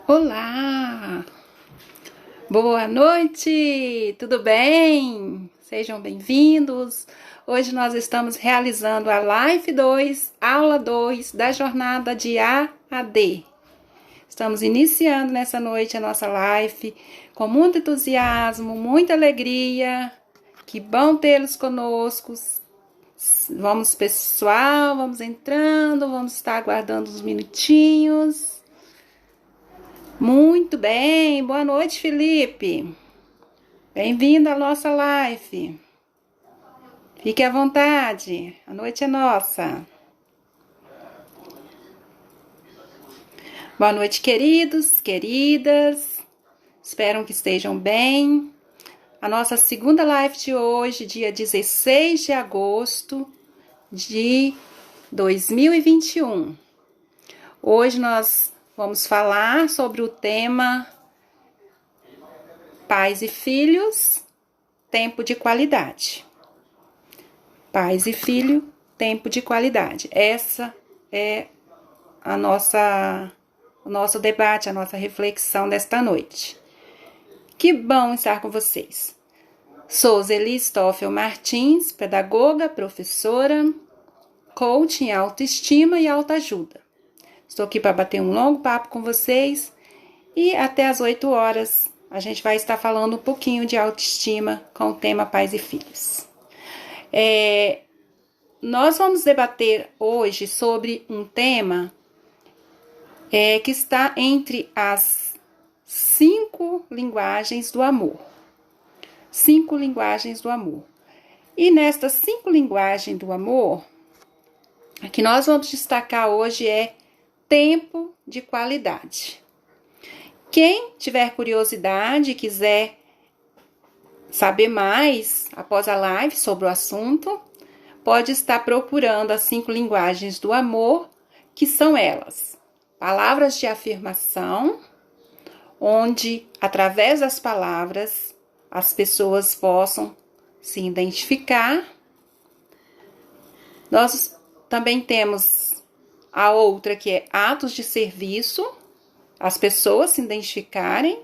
Olá! Boa noite! Tudo bem? Sejam bem-vindos. Hoje nós estamos realizando a Live 2, aula 2 da jornada de A a D. Estamos iniciando nessa noite a nossa live com muito entusiasmo, muita alegria. Que bom tê-los conosco. Vamos, pessoal, vamos entrando, vamos estar aguardando uns minutinhos. Muito bem, boa noite, Felipe. Bem-vindo à nossa live. Fique à vontade, a noite é nossa. Boa noite, queridos, queridas. Espero que estejam bem. A nossa segunda live de hoje, dia 16 de agosto de 2021. Hoje nós vamos falar sobre o tema Pais e Filhos, tempo de qualidade. Pais e filho, tempo de qualidade. Essa é o nosso debate, a nossa reflexão desta noite. Que bom estar com vocês. Sou Zeli Stoffel Martins, pedagoga, professora, coach em autoestima e autoajuda. Estou aqui para bater um longo papo com vocês e até às 8 horas a gente vai estar falando um pouquinho de autoestima com o tema Pais e Filhos. Nós vamos debater hoje sobre um tema que está entre as 5 linguagens do amor. 5 linguagens do amor. E nestas 5 linguagens do amor, a que nós vamos destacar hoje é tempo de qualidade. Quem tiver curiosidade e quiser saber mais após a live sobre o assunto, pode estar procurando as 5 linguagens do amor, que são elas: palavras de afirmação, onde através das palavras as pessoas possam se identificar. Nós também temos a outra, que é atos de serviço, as pessoas se identificarem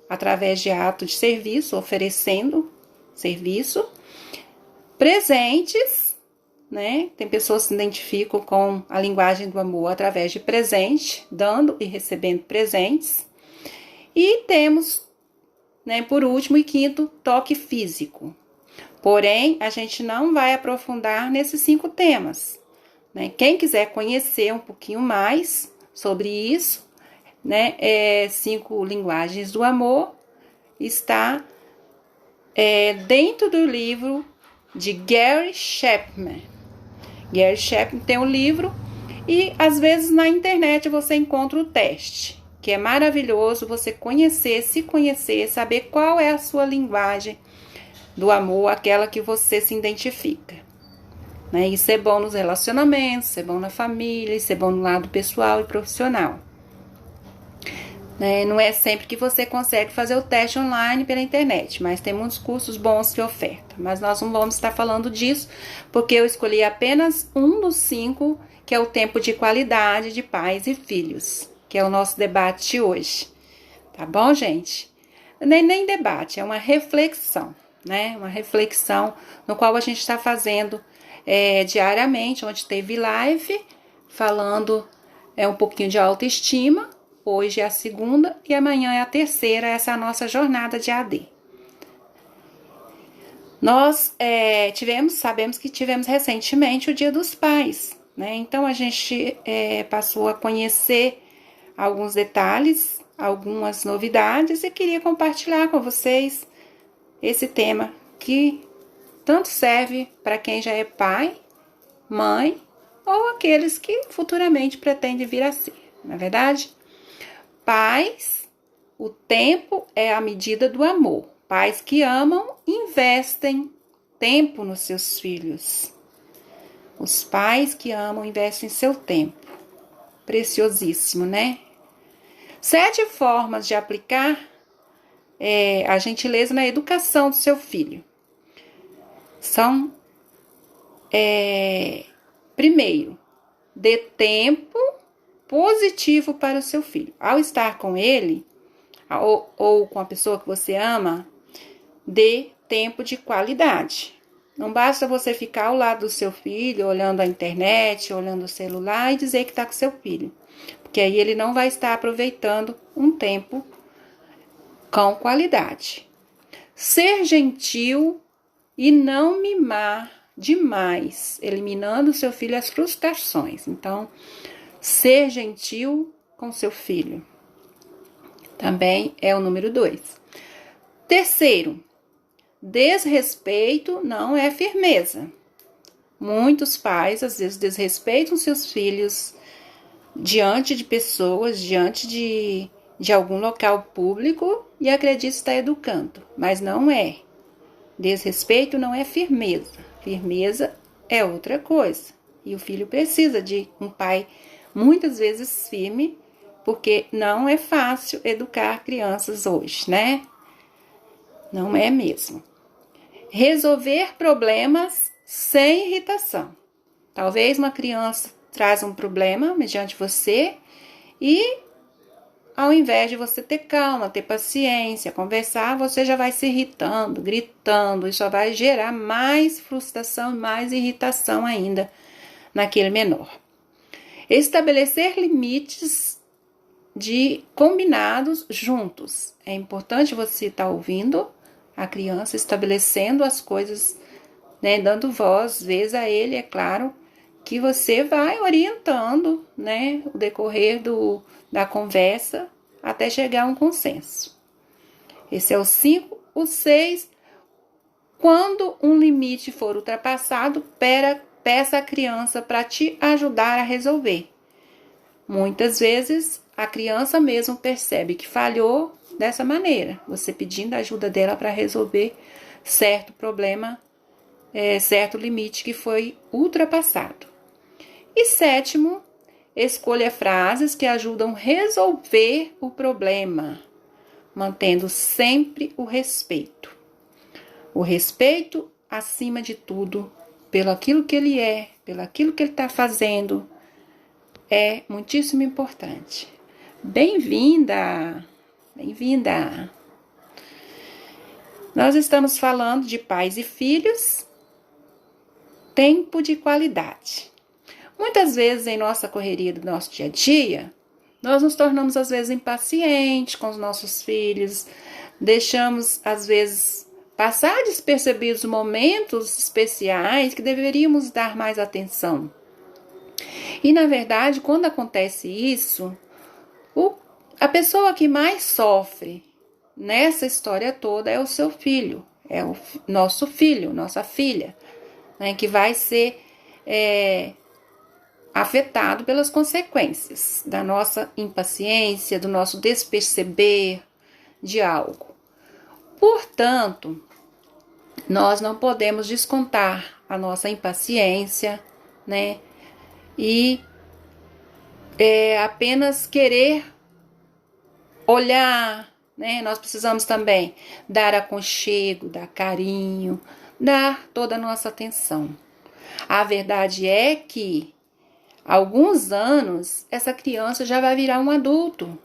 através de ato de serviço, oferecendo serviço. Presentes, né? Tem pessoas que se identificam com a linguagem do amor através de presente, dando e recebendo presentes. E temos, né, por último e quinto, toque físico. Porém, a gente não vai aprofundar nesses 5 temas. Quem quiser conhecer um pouquinho mais sobre isso, né, 5 linguagens do amor, está dentro do livro de Gary Chapman. Gary Chapman tem um livro e às vezes na internet você encontra o teste, que é maravilhoso você conhecer, se conhecer, saber qual é a sua linguagem do amor, aquela que você se identifica. Isso é bom nos relacionamentos, isso é bom na família, isso é bom no lado pessoal e profissional. Não é sempre que você consegue fazer o teste online pela internet, mas tem muitos cursos bons que oferta. Mas nós não vamos estar falando disso, porque eu escolhi apenas um dos 5, que é o tempo de qualidade de pais e filhos, que é o nosso debate de hoje. Tá bom, gente? Nem debate, é uma reflexão, né? Uma reflexão no qual a gente está fazendo diariamente, onde teve live falando um pouquinho de autoestima. Hoje é a segunda e amanhã é a terceira, essa é a nossa jornada de AD. Nós sabemos que tivemos recentemente o Dia dos Pais, né? Então a gente passou a conhecer alguns detalhes, algumas novidades e queria compartilhar com vocês esse tema que tanto serve para quem já é pai, mãe ou aqueles que futuramente pretendem vir a ser, não é verdade? Pais, o tempo é a medida do amor. Pais que amam investem tempo nos seus filhos. Os pais que amam investem seu tempo. Preciosíssimo, né? 7 formas de aplicar a gentileza na educação do seu filho. São, primeiro, dê tempo positivo para o seu filho. Ao estar com ele, ou com a pessoa que você ama, dê tempo de qualidade. Não basta você ficar ao lado do seu filho, olhando a internet, olhando o celular e dizer que está com seu filho. Porque aí ele não vai estar aproveitando um tempo com qualidade. Ser gentil e não mimar demais, eliminando seu filho as frustrações. Então, ser gentil com seu filho também é o número 2. Terceiro, desrespeito não é firmeza. Muitos pais, às vezes, desrespeitam seus filhos diante de pessoas, diante de algum local público e acreditam estar educando, mas não é. Desrespeito não é firmeza. Firmeza é outra coisa. E o filho precisa de um pai muitas vezes firme, porque não é fácil educar crianças hoje, né? Não é mesmo. Resolver problemas sem irritação. Talvez uma criança traz um problema mediante você e ao invés de você ter calma, ter paciência, conversar, você já vai se irritando, gritando, e só vai gerar mais frustração e mais irritação ainda naquele menor. Estabelecer limites combinados juntos. É importante você estar ouvindo a criança, estabelecendo as coisas, né, dando voz, vez a ele, é claro, que você vai orientando, né, o decorrer da conversa até chegar a um consenso. Esse é o 5. O 6, quando um limite for ultrapassado, peça a criança para te ajudar a resolver. Muitas vezes, a criança mesmo percebe que falhou dessa maneira, você pedindo a ajuda dela para resolver certo problema, certo limite que foi ultrapassado. E 7, escolha frases que ajudam a resolver o problema, mantendo sempre o respeito. O respeito, acima de tudo, pelo aquilo que ele é, pelo aquilo que ele está fazendo, é muitíssimo importante. Bem-vinda! Bem-vinda! Nós estamos falando de pais e filhos, tempo de qualidade. Muitas vezes, em nossa correria do nosso dia a dia, nós nos tornamos, às vezes, impacientes com os nossos filhos, deixamos, às vezes, passar despercebidos momentos especiais que deveríamos dar mais atenção. E, na verdade, quando acontece isso, a pessoa que mais sofre nessa história toda é o seu filho, é o nosso filho, nossa filha, né, que vai ser afetado pelas consequências da nossa impaciência, do nosso desperceber de algo. Portanto, nós não podemos descontar a nossa impaciência, né? E apenas querer olhar, né? Nós precisamos também dar aconchego, dar carinho, dar toda a nossa atenção. A verdade é que há alguns anos essa criança já vai virar um adulto.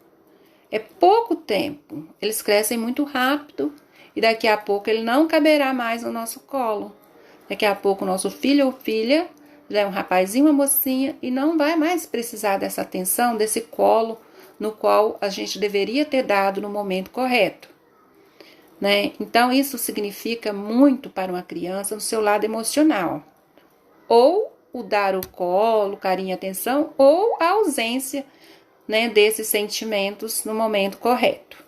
É pouco tempo. Eles crescem muito rápido e daqui a pouco ele não caberá mais no nosso colo. Daqui a pouco o nosso filho ou filha já é um rapazinho, uma mocinha e não vai mais precisar dessa atenção, desse colo no qual a gente deveria ter dado no momento correto, né? Então isso significa muito para uma criança no seu lado emocional. Ou o dar o colo, carinho e atenção, ou a ausência, né, desses sentimentos no momento correto.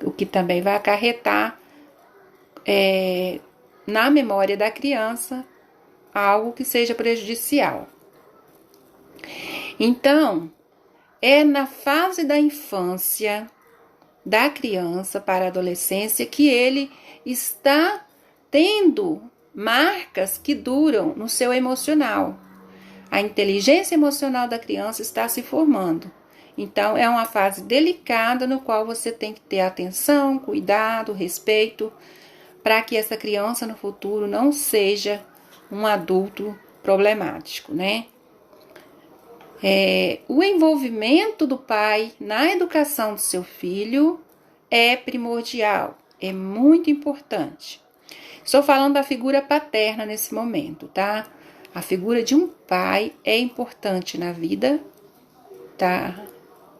O que também vai acarretar na memória da criança algo que seja prejudicial. Então, é na fase da infância da criança para a adolescência que ele está tendo marcas que duram no seu emocional. A inteligência emocional da criança está se formando. Então, é uma fase delicada no qual você tem que ter atenção, cuidado, respeito, para que essa criança no futuro não seja um adulto problemático, né? O envolvimento do pai na educação do seu filho é primordial, é muito importante. Estou falando da figura paterna nesse momento, tá? A figura de um pai é importante na vida, tá,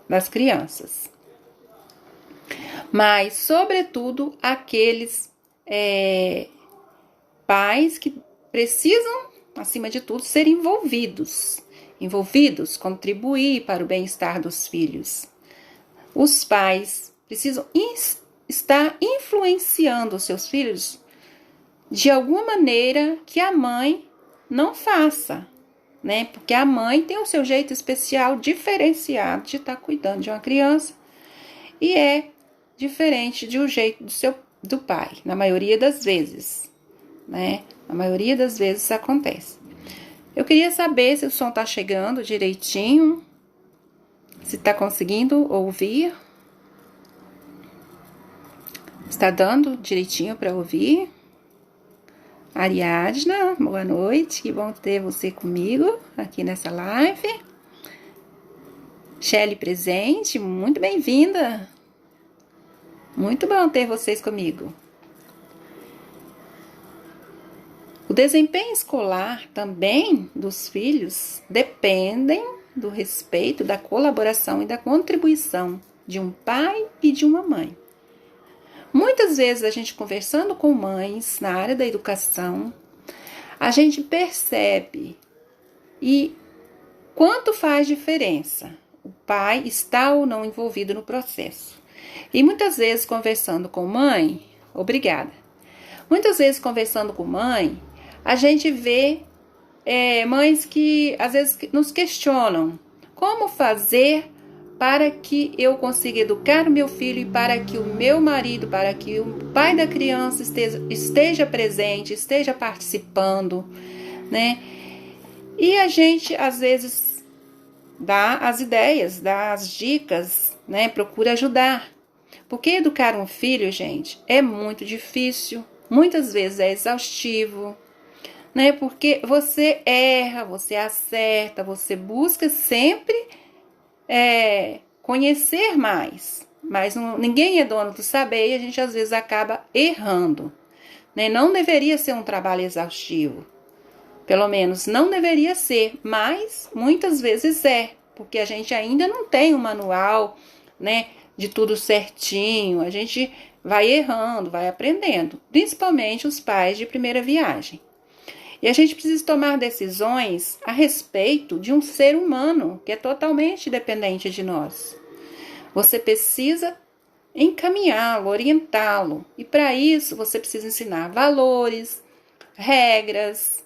das crianças. Mas, sobretudo, aqueles pais que precisam, acima de tudo, ser envolvidos, contribuir para o bem-estar dos filhos. Os pais precisam estar influenciando os seus filhos de alguma maneira que a mãe não faça, né? Porque a mãe tem o seu jeito especial, diferenciado de estar cuidando de uma criança e é diferente de um jeito do pai, na maioria das vezes, né? Na maioria das vezes isso acontece. Eu queria saber se o som tá chegando direitinho, se tá conseguindo ouvir. Está dando direitinho para ouvir? Ariadna, boa noite, que bom ter você comigo aqui nessa live. Shelly presente, muito bem-vinda. Muito bom ter vocês comigo. O desempenho escolar também dos filhos dependem do respeito, da colaboração e da contribuição de um pai e de uma mãe. Muitas vezes a gente conversando com mães na área da educação, a gente percebe e quanto faz diferença o pai está ou não envolvido no processo. E muitas vezes conversando com mãe, muitas vezes conversando com mãe, a gente vê mães que às vezes nos questionam como fazer para que eu consiga educar o meu filho e para que o meu marido, para que o pai da criança esteja presente, esteja participando, né? E a gente às vezes dá as ideias, dá as dicas, né? Procura ajudar. Porque educar um filho, gente, é muito difícil, muitas vezes é exaustivo, né? Porque você erra, você acerta, você busca sempre conhecer mais, mas ninguém é dono do saber e a gente às vezes acaba errando, né? Não deveria ser um trabalho exaustivo, pelo menos não deveria ser, mas muitas vezes porque a gente ainda não tem um manual, né, de tudo certinho, a gente vai errando, vai aprendendo, principalmente os pais de primeira viagem. E a gente precisa tomar decisões a respeito de um ser humano que é totalmente dependente de nós. Você precisa encaminhá-lo, orientá-lo. E para isso você precisa ensinar valores, regras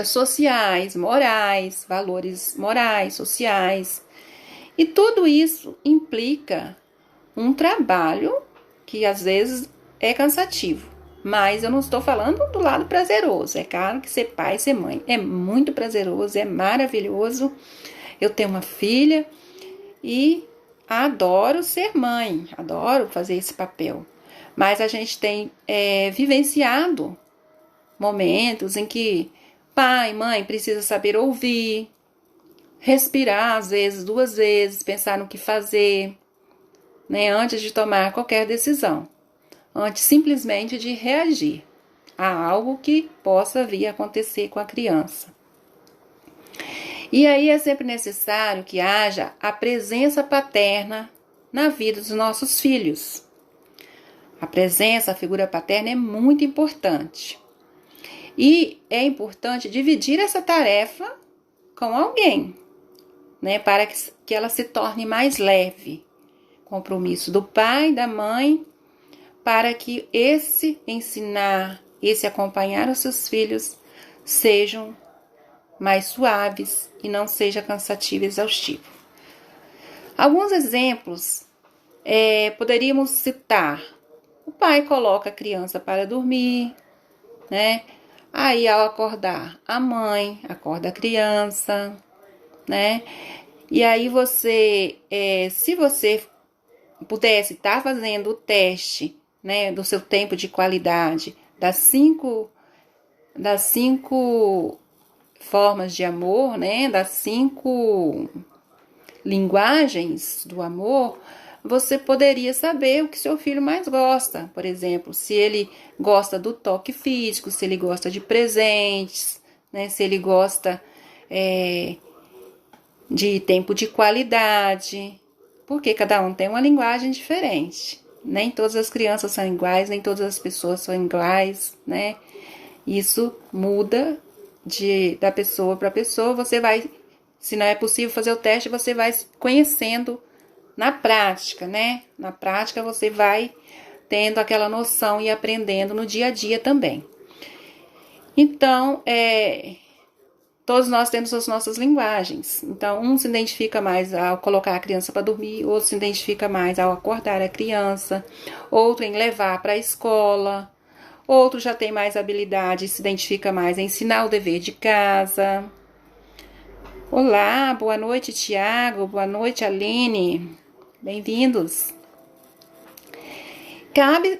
sociais, morais, valores morais, sociais. E tudo isso implica um trabalho que às vezes é cansativo. Mas eu não estou falando do lado prazeroso. É claro que ser pai, ser mãe é muito prazeroso, é maravilhoso. Eu tenho uma filha e adoro ser mãe, adoro fazer esse papel. Mas a gente tem vivenciado momentos em que pai, mãe precisa saber ouvir, respirar às vezes, 2 vezes, pensar no que fazer, né, antes de tomar qualquer decisão. Antes simplesmente de reagir a algo que possa vir a acontecer com a criança. E aí é sempre necessário que haja a presença paterna na vida dos nossos filhos. A presença, a figura paterna é muito importante. E é importante dividir essa tarefa com alguém, né, para que ela se torne mais leve. Compromisso do pai, da mãe, para que esse ensinar, esse acompanhar os seus filhos sejam mais suaves e não seja cansativo e exaustivo. Alguns exemplos poderíamos citar. O pai coloca a criança para dormir, né? Aí ao acordar, a mãe acorda a criança, né? E aí você, se você pudesse estar fazendo o teste, né, do seu tempo de qualidade, das cinco formas de amor, né, das 5 linguagens do amor, você poderia saber o que seu filho mais gosta. Por exemplo, se ele gosta do toque físico, se ele gosta de presentes, né, se ele gosta de tempo de qualidade, porque cada um tem uma linguagem diferente. Nem todas as crianças são iguais, nem todas as pessoas são iguais, né? Isso muda da pessoa para pessoa. Você vai, se não é possível fazer o teste, você vai conhecendo na prática, né? Na prática você vai tendo aquela noção e aprendendo no dia a dia também. Então, todos nós temos as nossas linguagens. Então, um se identifica mais ao colocar a criança para dormir, outro se identifica mais ao acordar a criança, outro em levar para a escola, outro já tem mais habilidade e se identifica mais em ensinar o dever de casa. Olá, boa noite, Tiago, boa noite, Aline, bem-vindos.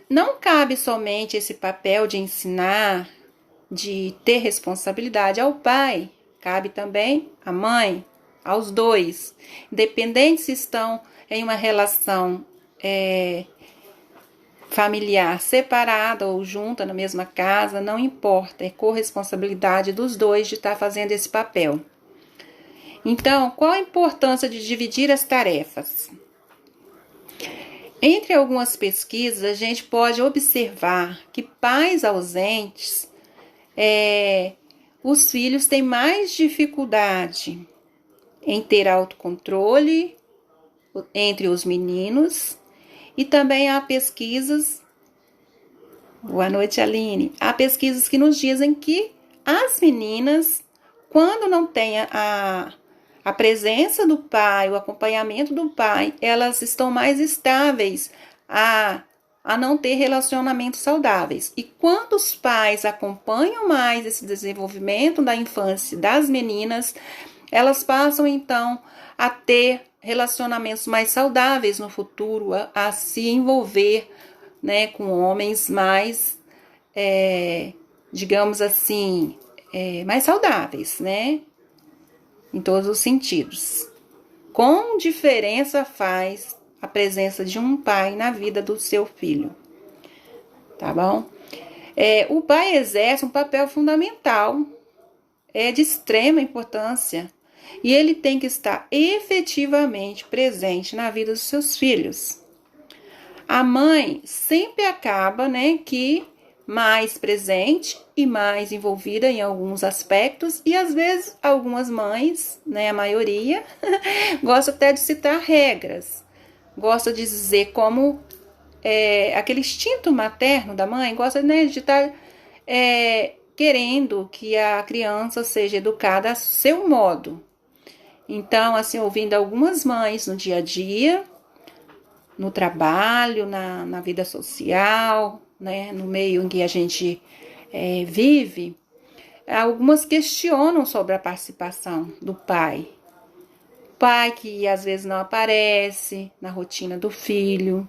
Não cabe somente esse papel de ensinar, de ter responsabilidade ao pai, cabe também à mãe, aos dois, independente se estão em uma relação familiar separada ou junta na mesma casa, não importa, é corresponsabilidade dos dois de estar fazendo esse papel. Então, qual a importância de dividir as tarefas? Entre algumas pesquisas, a gente pode observar que pais ausentes, os filhos têm mais dificuldade em ter autocontrole entre os meninos, e também há pesquisas, boa noite, Aline, há pesquisas que nos dizem que as meninas, quando não tem a presença do pai, o acompanhamento do pai, elas estão mais estáveis a não ter relacionamentos saudáveis. E quando os pais acompanham mais esse desenvolvimento da infância das meninas, elas passam então a ter relacionamentos mais saudáveis no futuro, a se envolver, né, com homens mais, digamos assim, mais saudáveis, né, em todos os sentidos. Com diferença faz a presença de um pai na vida do seu filho, tá bom? O pai exerce um papel fundamental, de extrema importância, e ele tem que estar efetivamente presente na vida dos seus filhos. A mãe sempre acaba, né, que mais presente e mais envolvida em alguns aspectos, e às vezes algumas mães, né, a maioria, gosta até de citar regras, gosta de dizer como aquele instinto materno da mãe, gosta, né, de estar querendo que a criança seja educada a seu modo. Então, assim, ouvindo algumas mães no dia a dia, no trabalho, na vida social, né, no meio em que a gente vive, algumas questionam sobre a participação do pai. Pai que às vezes não aparece na rotina do filho.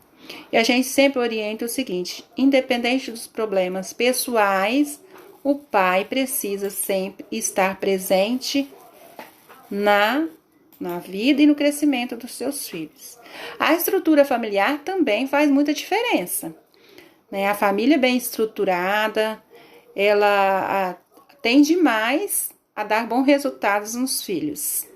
E a gente sempre orienta o seguinte: independente dos problemas pessoais, o pai precisa sempre estar presente na vida e no crescimento dos seus filhos. A estrutura familiar também faz muita diferença, né? A família bem estruturada, ela tende mais a dar bons resultados nos filhos.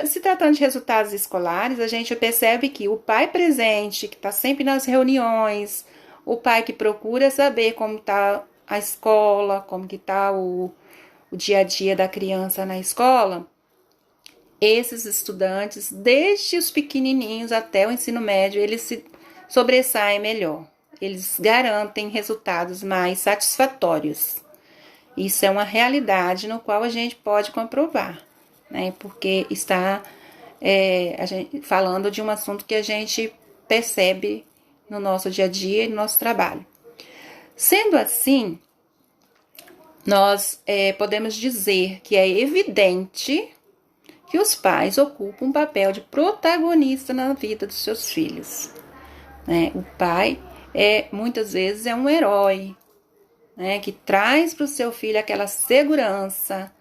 Se tratando de resultados escolares, a gente percebe que o pai presente, que está sempre nas reuniões, o pai que procura saber como está a escola, como que está o dia a dia da criança na escola, esses estudantes, desde os pequenininhos até o ensino médio, eles se sobressaem melhor. Eles garantem resultados mais satisfatórios. Isso é uma realidade no qual a gente pode comprovar, né? Porque está a gente falando de um assunto que a gente percebe no nosso dia a dia e no nosso trabalho. Sendo assim, nós podemos dizer que é evidente que os pais ocupam um papel de protagonista na vida dos seus filhos, né? O pai muitas vezes é um herói, né, que traz para o seu filho aquela segurança,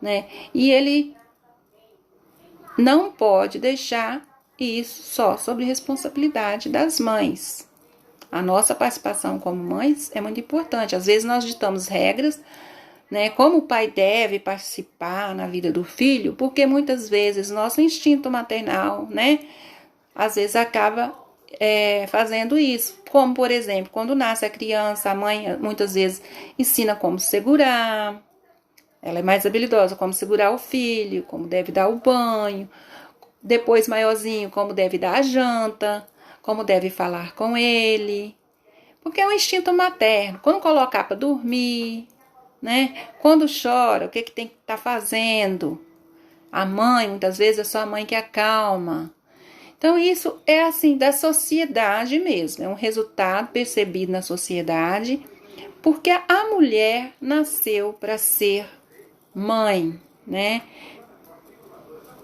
né, e ele não pode deixar isso só sobre responsabilidade das mães. A nossa participação como mães é muito importante. Às vezes nós ditamos regras, né, como o pai deve participar na vida do filho, porque muitas vezes nosso instinto maternal, né, às vezes acaba fazendo isso. Como, por exemplo, quando nasce a criança, a mãe muitas vezes ensina como segurar, ela é mais habilidosa como segurar o filho, como deve dar o banho, depois maiorzinho, como deve dar a janta, como deve falar com ele, porque é um instinto materno. Quando colocar para dormir, né? Quando chora, o que tem que estar fazendo? A mãe, muitas vezes, é só a mãe que acalma. Então, isso é assim, da sociedade mesmo. É um resultado percebido na sociedade, porque a mulher nasceu para ser mãe, né?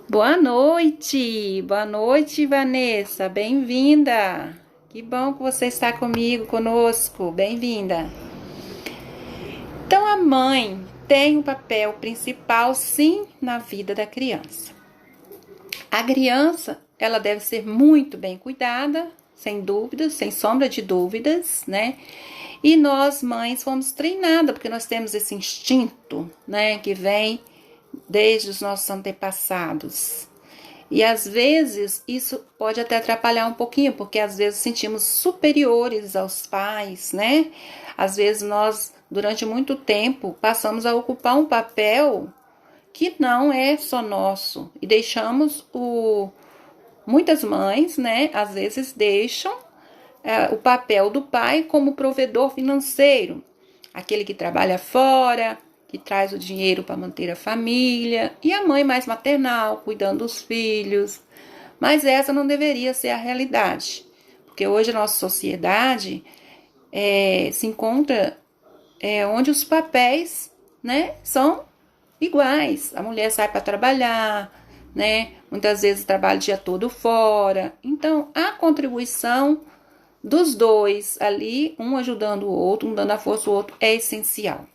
Boa noite, Vanessa, bem-vinda. Que bom que você está conosco, bem-vinda. Então, a mãe tem um papel principal, sim, na vida da criança. A criança, ela deve ser muito bem cuidada, sem dúvidas, sem sombra de dúvidas, né? E nós, mães, fomos treinadas, porque nós temos esse instinto, né, que vem desde os nossos antepassados. E às vezes isso pode até atrapalhar um pouquinho, porque às vezes sentimos superiores aos pais, né? Às vezes nós, durante muito tempo, passamos a ocupar um papel que não é só nosso e deixamos muitas mães, né? Às vezes deixam o papel do pai como provedor financeiro, aquele que trabalha fora, que traz o dinheiro para manter a família, e a mãe mais maternal, cuidando dos filhos. Mas essa não deveria ser a realidade, porque hoje a nossa sociedade se encontra onde os papéis, né, são iguais. A mulher sai para trabalhar, né, muitas vezes trabalha o dia todo fora. Então, a contribuição dos dois ali, um ajudando o outro, um dando a força ao outro, é essencial.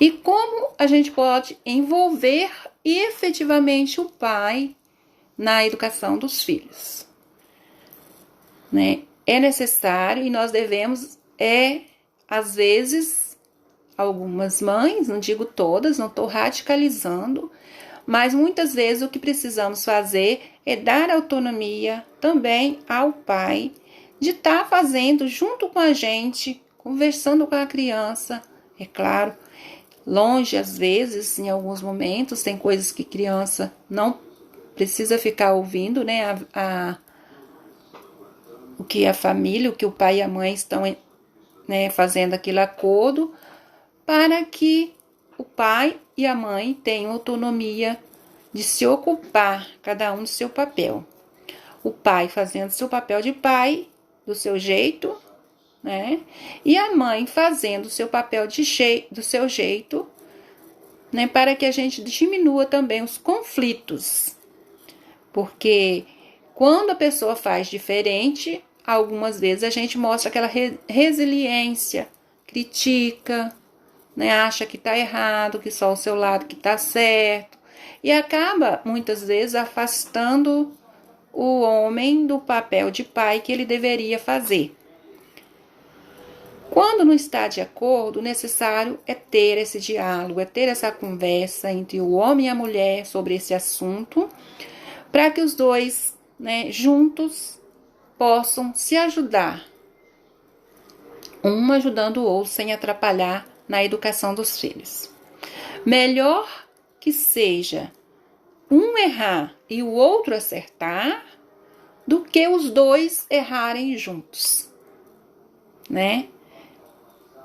E como a gente pode envolver efetivamente o pai na educação dos filhos, né? É necessário e nós devemos, às vezes, algumas mães, não digo todas, não estou radicalizando, mas muitas vezes o que precisamos fazer é dar autonomia também ao pai de estar fazendo junto com a gente, conversando com a criança, é claro, longe às vezes, em alguns momentos, tem coisas que criança não precisa ficar ouvindo, né, o que a família, o que o pai e a mãe estão, né, fazendo aquele acordo, para que o pai e a mãe tenham autonomia de se ocupar, cada um do seu papel. O pai fazendo seu papel de pai, do seu jeito, né? E a mãe fazendo o seu papel do seu jeito, né? Para que a gente diminua também os conflitos. Porque quando a pessoa faz diferente, algumas vezes a gente mostra aquela resiliência, critica, né? Acha que está errado, que só o seu lado que está certo. E acaba, muitas vezes, afastando o homem do papel de pai que ele deveria fazer. Quando não está de acordo, o necessário é ter esse diálogo, é ter essa conversa entre o homem e a mulher sobre esse assunto, para que os dois, né, juntos possam se ajudar, um ajudando o outro sem atrapalhar na educação dos filhos. Melhor que seja um errar e o outro acertar, do que os dois errarem juntos, né?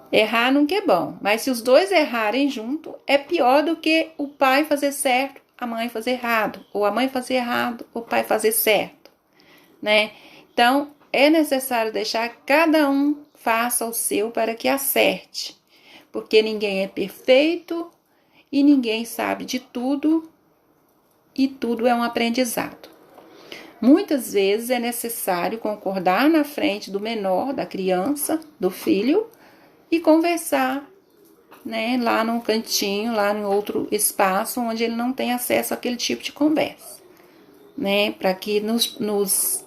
Errar nunca é bom, mas se os dois errarem junto, é pior do que o pai fazer certo, a mãe fazer errado, ou a mãe fazer errado, o pai fazer certo, né? Então, é necessário deixar que cada um faça o seu para que acerte, porque ninguém é perfeito e ninguém sabe de tudo e tudo é um aprendizado. Muitas vezes é necessário concordar na frente do menor, da criança, do filho, e conversar, né, lá num cantinho, lá em outro espaço onde ele não tem acesso àquele tipo de conversa, né, para que nos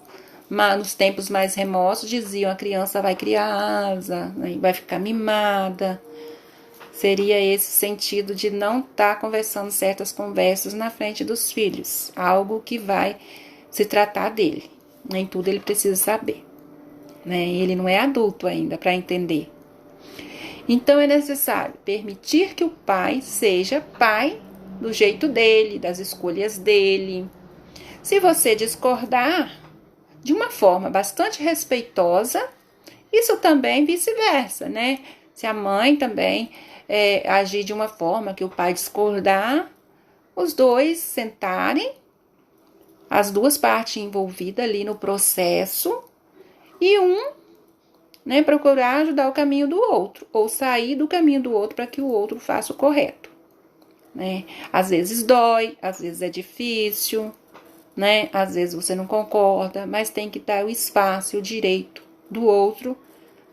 tempos mais remotos diziam a criança vai criar asa, né, vai ficar mimada. Seria esse sentido de não estar conversando certas conversas na frente dos filhos, algo que vai se tratar dele. Nem tudo ele precisa saber, né? Ele não é adulto ainda para entender. Então é necessário permitir que o pai seja pai do jeito dele, das escolhas dele. Se você discordar, de uma forma bastante respeitosa, isso também vice-versa, né? Se a mãe também agir de uma forma que o pai discordar, os dois sentarem, as duas partes envolvidas ali no processo, e né, procurar ajudar o caminho do outro, ou sair do caminho do outro para que o outro faça o correto, né? Às vezes dói, às vezes é difícil, né? Às vezes você não concorda, mas tem que dar o espaço e o direito do outro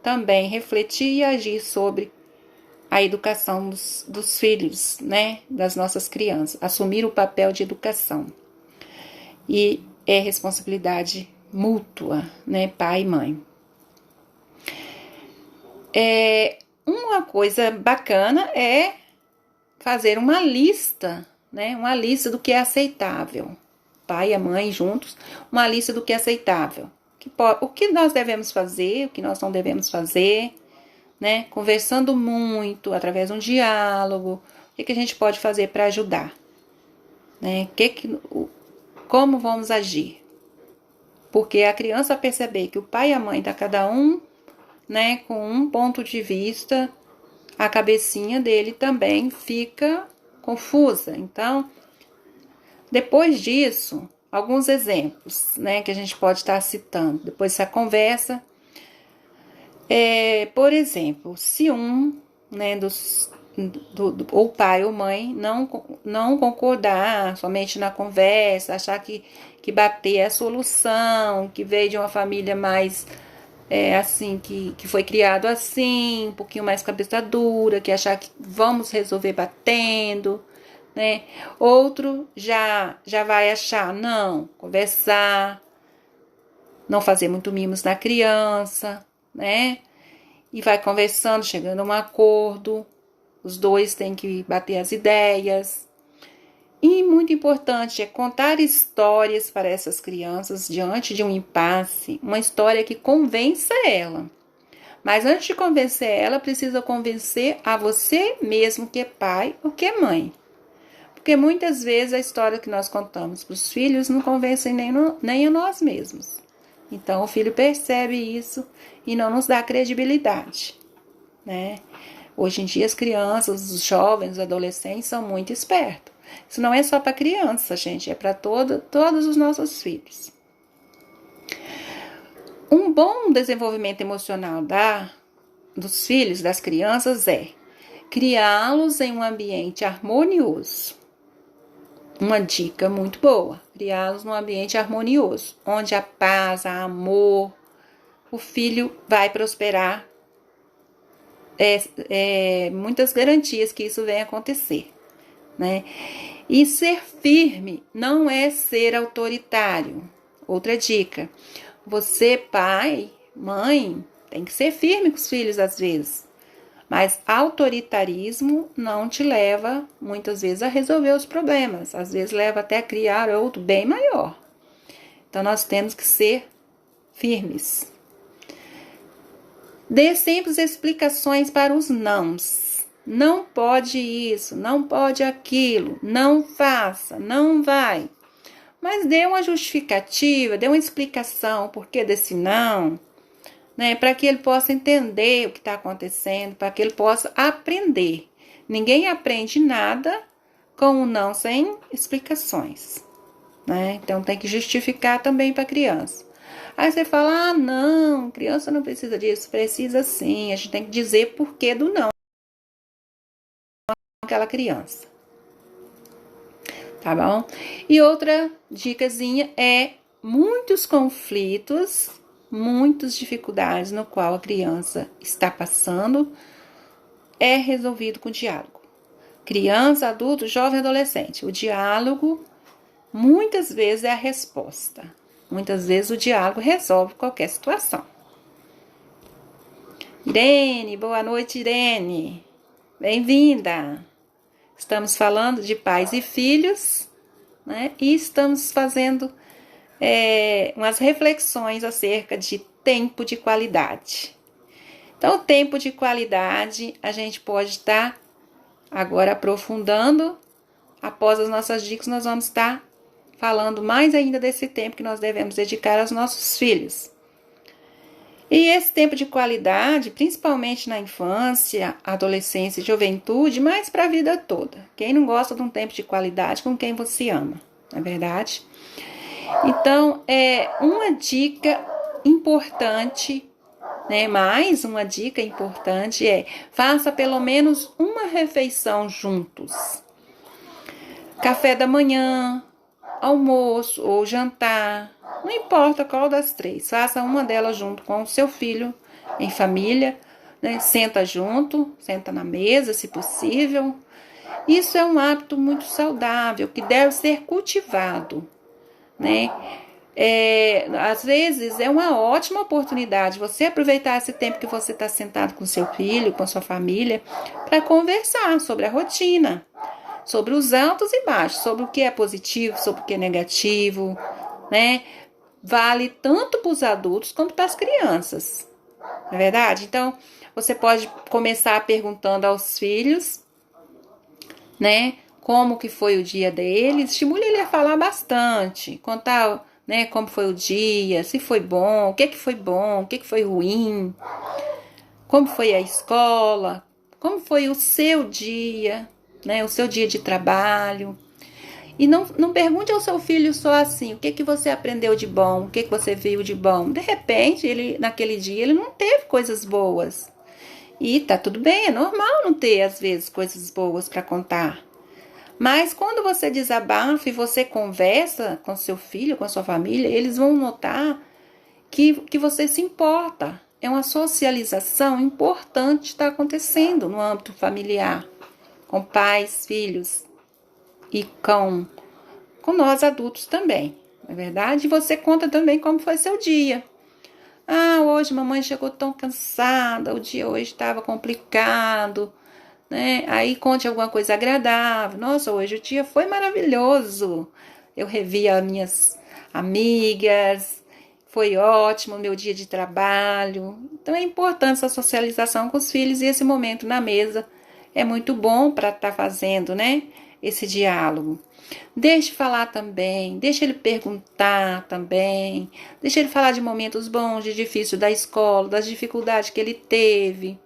também refletir e agir sobre a educação dos filhos, né? Das nossas crianças, assumir o papel de educação. E é responsabilidade mútua, né? Pai e mãe. Uma coisa bacana é fazer uma lista, né? Uma lista do que é aceitável. Pai e a mãe juntos, uma lista do que é aceitável. O que nós devemos fazer, o que nós não devemos fazer, né? Conversando muito, através de um diálogo, o que a gente pode fazer para ajudar, né? Como vamos agir? Porque a criança perceber que o pai e a mãe tá cada um, né, com um ponto de vista, a cabecinha dele também fica confusa. Então, depois disso, alguns exemplos, né, que a gente pode estar citando depois dessa conversa. Por exemplo, se né, ou pai ou mãe não concordar somente na conversa, achar que bater é a solução, que veio de uma família mais assim, que foi criado assim, um pouquinho mais cabeça dura, que achar que vamos resolver batendo, né? Outro já vai achar, não, conversar, não fazer muito mimos na criança, né? E vai conversando, chegando a um acordo. Os dois têm que bater as ideias. E muito importante é contar histórias para essas crianças diante de um impasse, uma história que convença ela. Mas antes de convencer ela, precisa convencer a você mesmo que é pai ou que é mãe. Porque muitas vezes a história que nós contamos para os filhos não convence nem a nós mesmos. Então o filho percebe isso e não nos dá credibilidade, né? Hoje em dia as crianças, os jovens, os adolescentes são muito espertos. Isso não é só para criança, gente, é para todos os nossos filhos. Um bom desenvolvimento emocional dos filhos, das crianças, é criá-los em um ambiente harmonioso. Uma dica muito boa, criá-los num ambiente harmonioso, onde a paz, o amor, o filho vai prosperar. Muitas garantias que isso venha acontecer, né? E ser firme não é ser autoritário. Outra dica, você, pai, mãe, tem que ser firme com os filhos às vezes, mas autoritarismo não te leva muitas vezes a resolver os problemas, às vezes leva até a criar outro bem maior. Então nós temos que ser firmes. Dê sempre as explicações para os nãos. Não pode isso, não pode aquilo, não faça, não vai. Mas dê uma justificativa, dê uma explicação, o porquê desse não, né? Para que ele possa entender o que está acontecendo, para que ele possa aprender. Ninguém aprende nada com o não sem explicações, né? Então tem que justificar também para a criança. Aí você fala, não, criança não precisa disso, precisa sim. A gente tem que dizer porquê do não aquela criança. Tá bom? E outra dicasinha é muitos conflitos, muitas dificuldades no qual a criança está passando, é resolvido com diálogo. Criança, adulto, jovem, adolescente. O diálogo, muitas vezes, é a resposta. Muitas vezes o diálogo resolve qualquer situação. Irene, boa noite, Irene. Bem-vinda. Estamos falando de pais e filhos, né? E estamos fazendo umas reflexões acerca de tempo de qualidade. Então, o tempo de qualidade a gente pode estar agora aprofundando. Após as nossas dicas, nós vamos estar falando mais ainda desse tempo que nós devemos dedicar aos nossos filhos. E esse tempo de qualidade, principalmente na infância, adolescência e juventude, mas para a vida toda. Quem não gosta de um tempo de qualidade com quem você ama, não é verdade? Então, uma dica importante, né? Mais uma dica importante faça pelo menos uma refeição juntos. Café da manhã, almoço ou jantar, não importa qual das três, faça uma delas junto com o seu filho, em família, né? Senta junto, senta na mesa, se possível. Isso é um hábito muito saudável, que deve ser cultivado, né? Às vezes é uma ótima oportunidade você aproveitar esse tempo que você está sentado com seu filho, com sua família, para conversar sobre a rotina, sobre os altos e baixos, sobre o que é positivo, sobre o que é negativo, né? Vale tanto para os adultos quanto para as crianças, não é verdade? Então, você pode começar perguntando aos filhos, né? Como que foi o dia deles, estimule ele a falar bastante, contar, né, como foi o dia, se foi bom, o que foi bom, o que foi ruim, como foi a escola, como foi o seu dia, né, o seu dia de trabalho. E não pergunte ao seu filho só assim, o que você aprendeu de bom, o que você viu de bom. De repente, naquele dia, ele não teve coisas boas. E tá tudo bem, é normal não ter, às vezes, coisas boas para contar. Mas quando você desabafa e você conversa com seu filho, com a sua família, eles vão notar que você se importa. É uma socialização importante que está acontecendo no âmbito familiar, com pais, filhos e com nós adultos também, não é verdade? E você conta também como foi seu dia. Ah, hoje mamãe chegou tão cansada, o dia hoje estava complicado, né? Aí conte alguma coisa agradável. Nossa, hoje o dia foi maravilhoso. Eu revi as minhas amigas, foi ótimo o meu dia de trabalho. Então é importante essa socialização com os filhos e esse momento na mesa é muito bom para estar fazendo, né? Esse diálogo. Deixe falar também, deixe ele perguntar também, deixe ele falar de momentos bons, de difíceis da escola, das dificuldades que ele teve.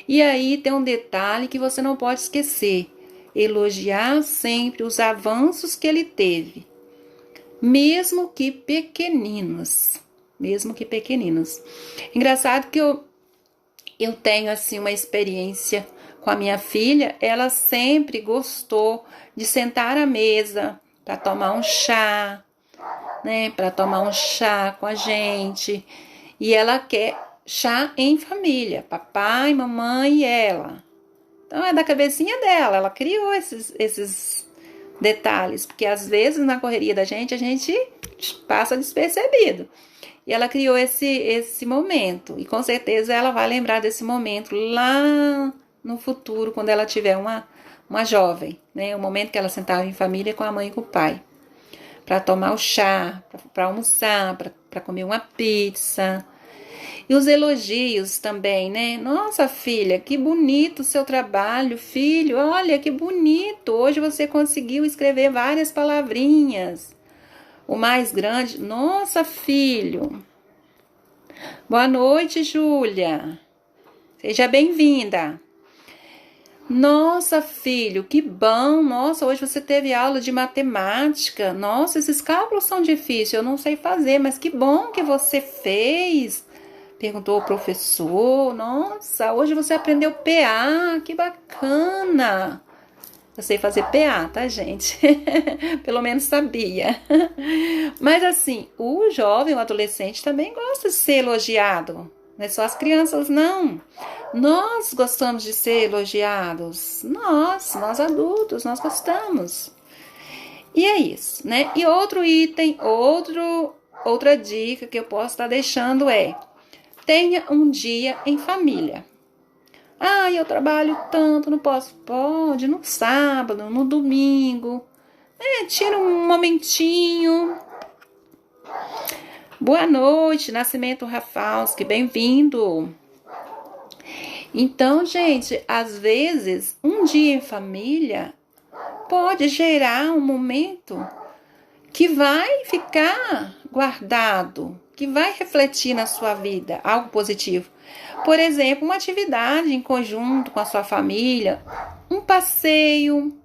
E aí tem um detalhe que você não pode esquecer: elogiar sempre os avanços que ele teve, mesmo que pequeninos. Engraçado que eu tenho assim uma experiência com a minha filha. Ela sempre gostou de sentar à mesa para tomar um chá, né? Para tomar um chá com a gente. E ela quer chá em família, papai, mamãe e ela. Então é da cabecinha dela, ela criou esses detalhes, porque às vezes na correria da gente, a gente passa despercebido. E ela criou esse momento, e com certeza ela vai lembrar desse momento lá no futuro, quando ela tiver uma jovem, né? O momento que ela sentava em família com a mãe e com o pai, para tomar o chá, para almoçar, para comer uma pizza. E os elogios também, né? Nossa, filha, que bonito o seu trabalho. Filho, olha que bonito. Hoje você conseguiu escrever várias palavrinhas. O mais grande, nossa, filho. Boa noite, Júlia. Seja bem-vinda. Nossa, filho, que bom. Nossa, hoje você teve aula de matemática. Nossa, esses cálculos são difíceis, eu não sei fazer, mas que bom que você fez. Perguntou o professor. Nossa, hoje você aprendeu PA, que bacana. Eu sei fazer PA, tá, gente? Pelo menos sabia. Mas assim, o jovem, o adolescente também gosta de ser elogiado, Não é só as crianças, não. Nós gostamos de ser elogiados. Nós adultos, nós gostamos. E é isso, né? E outro item, outra dica que eu posso estar deixando é: tenha um dia em família. Ah, eu trabalho tanto, não posso. Pode, no sábado, no domingo. Tira um momentinho. Boa noite, Nascimento Rafalski, bem-vindo. Então, gente, às vezes, um dia em família pode gerar um momento que vai ficar guardado, que vai refletir na sua vida, algo positivo. Por exemplo, uma atividade em conjunto com a sua família, um passeio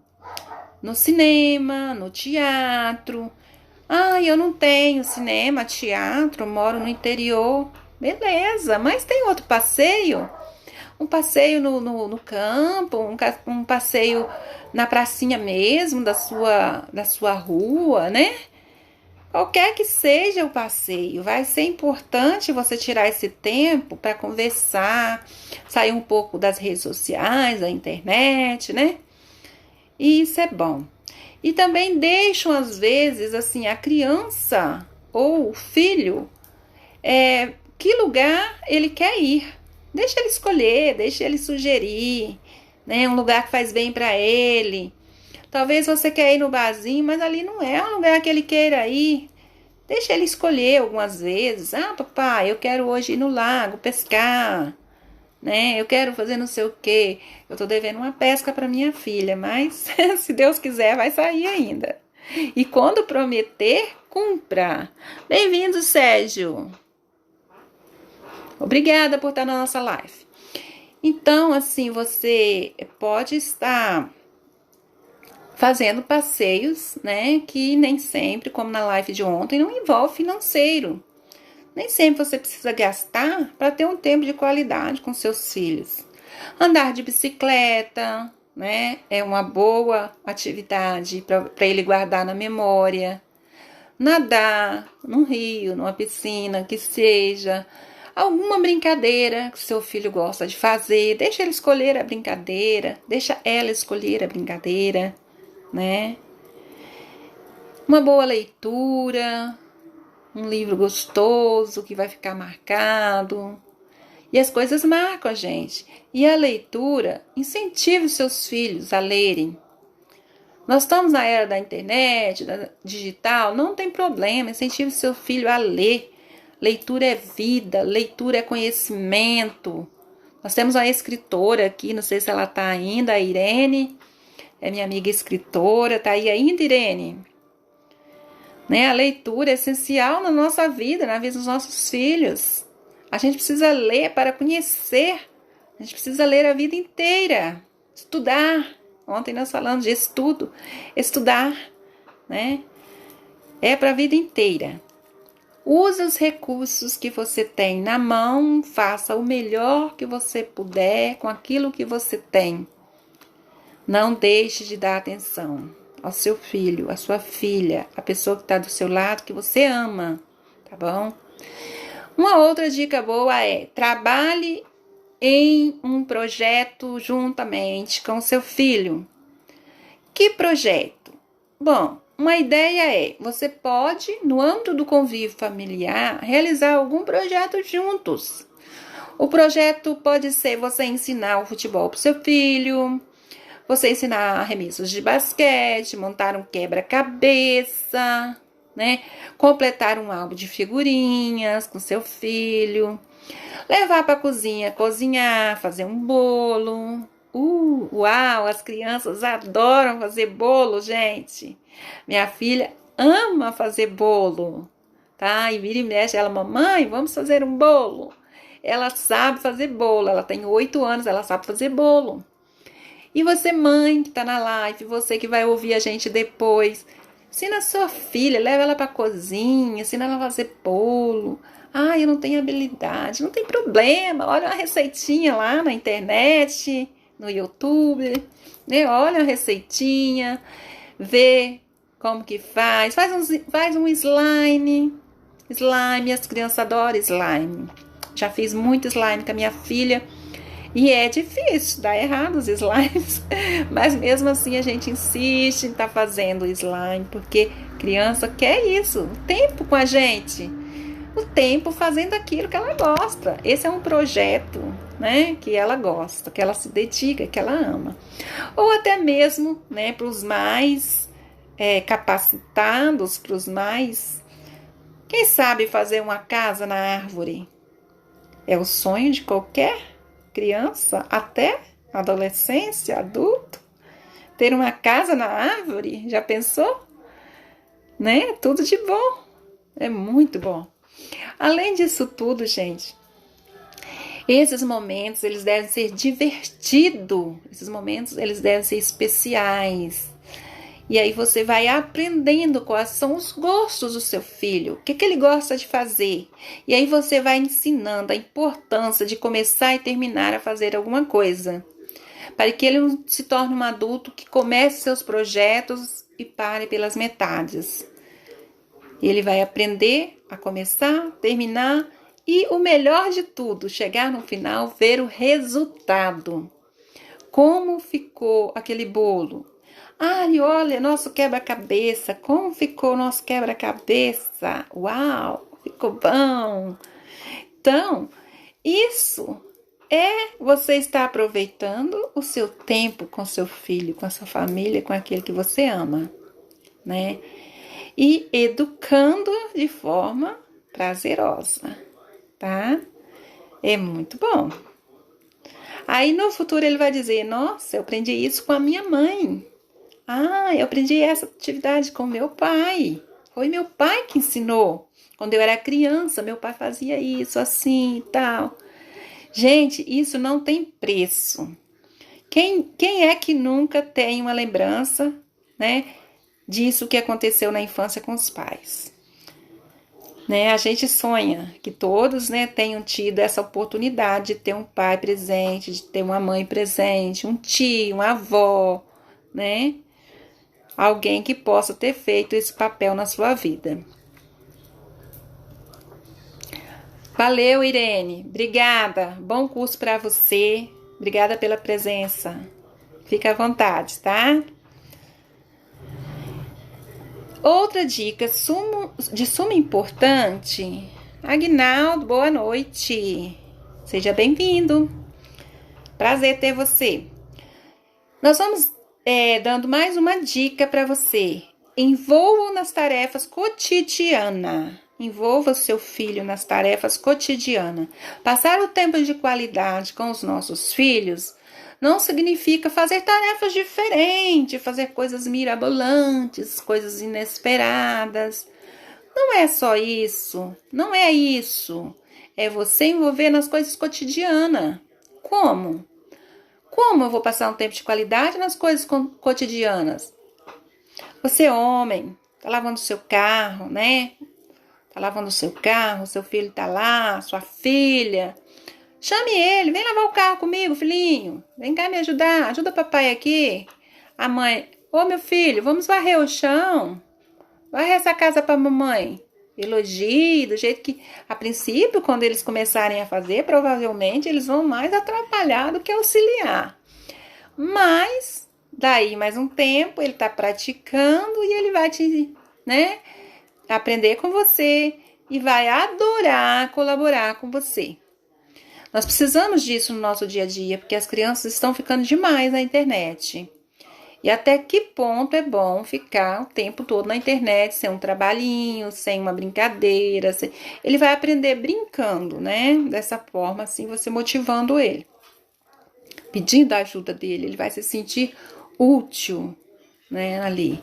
no cinema, no teatro. Ah, eu não tenho cinema, teatro, moro no interior. Beleza, mas tem outro passeio? Um passeio no campo, um passeio na pracinha mesmo da sua rua, né? Qualquer que seja o passeio, vai ser importante você tirar esse tempo para conversar, sair um pouco das redes sociais, da internet, né? E isso é bom. E também deixam, às vezes, assim, a criança ou o filho, que lugar ele quer ir. Deixa ele escolher, deixa ele sugerir, né? Um lugar que faz bem para ele. Talvez você quer ir no barzinho, mas ali não é um lugar que ele queira ir. Deixa ele escolher algumas vezes. Ah, papai, eu quero hoje ir no lago pescar, né? Eu quero fazer não sei o quê. Eu tô devendo uma pesca para minha filha, mas se Deus quiser vai sair ainda. E quando prometer, cumpra. Bem-vindo, Sérgio. Obrigada por estar na nossa live. Então, assim, você pode estar fazendo passeios, né, que nem sempre, como na live de ontem, não envolve financeiro. Nem sempre você precisa gastar para ter um tempo de qualidade com seus filhos. Andar de bicicleta, né, é uma boa atividade para ele guardar na memória. Nadar num rio, numa piscina, que seja. Alguma brincadeira que seu filho gosta de fazer, deixa ele escolher a brincadeira, deixa ela escolher a brincadeira, né? Uma boa leitura, um livro gostoso que vai ficar marcado. E as coisas marcam a gente. E a leitura, incentive os seus filhos a lerem. Nós estamos na era da internet, da digital, não tem problema, incentive o seu filho a ler. Leitura é vida, leitura é conhecimento. Nós temos uma escritora aqui, não sei se ela está ainda, a Irene, é minha amiga escritora, está aí ainda, Irene? Né? A leitura é essencial na nossa vida, na vida dos nossos filhos. A gente precisa ler para conhecer, a gente precisa ler a vida inteira, estudar. Ontem nós falamos de estudo, estudar, né? É para a vida inteira. Use os recursos que você tem na mão, faça o melhor que você puder com aquilo que você tem. Não deixe de dar atenção ao seu filho, à sua filha, a pessoa que está do seu lado, que você ama, tá bom? Uma outra dica boa é: trabalhe em um projeto juntamente com seu filho. Que projeto? Bom, uma ideia é, você pode, no âmbito do convívio familiar, realizar algum projeto juntos. O projeto pode ser você ensinar o futebol para o seu filho, você ensinar arremessos de basquete, montar um quebra-cabeça, né? Completar um álbum de figurinhas com seu filho, levar para a cozinha, cozinhar, fazer um bolo. Uau, as crianças adoram fazer bolo, gente. Minha filha ama fazer bolo, tá? E vira e mexe, ela, mamãe, vamos fazer um bolo. Ela sabe fazer bolo, ela tem 8 anos, ela sabe fazer bolo. E você, mãe, que tá na live, você que vai ouvir a gente depois, ensina a sua filha, leva ela pra cozinha, ensina ela a fazer bolo. Ah, eu não tenho habilidade, não tem problema, olha uma receitinha lá na internet, no YouTube, né? Olha a receitinha, vê como que faz um slime, as crianças adoram slime, já fiz muito slime com a minha filha. E é difícil, dá errado os slimes, mas mesmo assim a gente insiste em estar fazendo o slime, porque criança quer isso, o tempo com a gente, o tempo fazendo aquilo que ela gosta. Esse é um projeto, né, que ela gosta, que ela se dedica, que ela ama. Ou até mesmo, né, para os mais capacitados, para os mais, quem sabe fazer uma casa na árvore. É o sonho de qualquer criança, até adolescência, adulto, ter uma casa na árvore, já pensou? Né? Tudo de bom, é muito bom. Além disso tudo, gente, esses momentos, eles devem ser divertidos, esses momentos, eles devem ser especiais. E aí você vai aprendendo quais são os gostos do seu filho, o que ele gosta de fazer. E aí você vai ensinando a importância de começar e terminar a fazer alguma coisa, para que ele não se torne um adulto que comece seus projetos e pare pelas metades. Ele vai aprender a começar, terminar e, o melhor de tudo, chegar no final, ver o resultado. Como ficou aquele bolo? Ai, olha, nosso quebra-cabeça, como ficou o nosso quebra-cabeça? Uau, ficou bom. Então, isso você está aproveitando o seu tempo com seu filho, com a sua família, com aquele que você ama, né? E educando de forma prazerosa, tá? É muito bom. Aí no futuro ele vai dizer, nossa, eu aprendi isso com a minha mãe. Ah, eu aprendi essa atividade com meu pai. Foi meu pai que ensinou. Quando eu era criança, meu pai fazia isso assim e tal. Gente, isso não tem preço. Quem é que nunca tem uma lembrança, né, disso que aconteceu na infância com os pais? Né, a gente sonha que todos, né, tenham tido essa oportunidade de ter um pai presente, de ter uma mãe presente, um tio, uma avó, né? Alguém que possa ter feito esse papel na sua vida. Valeu, Irene. Obrigada. Bom curso para você. Obrigada pela presença. Fica à vontade, tá? Outra dica de suma importância. Aguinaldo, boa noite. Seja bem-vindo. Prazer ter você. Nós vamos dando mais uma dica para você. Envolva nas tarefas cotidianas. Envolva o seu filho nas tarefas cotidianas. Passar o tempo de qualidade com os nossos filhos não significa fazer tarefas diferentes, fazer coisas mirabolantes, coisas inesperadas. Não é só isso. Não é isso. É você envolver nas coisas cotidianas. Como? Como eu vou passar um tempo de qualidade nas coisas cotidianas? Você é homem, tá lavando seu carro, né? Tá lavando seu carro, seu filho tá lá, sua filha. Chame ele, vem lavar o carro comigo, filhinho. Vem cá me ajudar, ajuda papai aqui. A mãe, ô meu filho, vamos varrer o chão. Varre essa casa pra mamãe. Elogie, do jeito que, a princípio, quando eles começarem a fazer, provavelmente eles vão mais atrapalhar do que auxiliar. Mas, daí mais um tempo, ele tá praticando e ele vai aprender com você e vai adorar colaborar com você. Nós precisamos disso no nosso dia a dia, porque as crianças estão ficando demais na internet. E até que ponto é bom ficar o tempo todo na internet, sem um trabalhinho, sem uma brincadeira. Ele vai aprender brincando, né? Dessa forma, assim, você motivando ele. Pedindo a ajuda dele, ele vai se sentir útil, né, ali.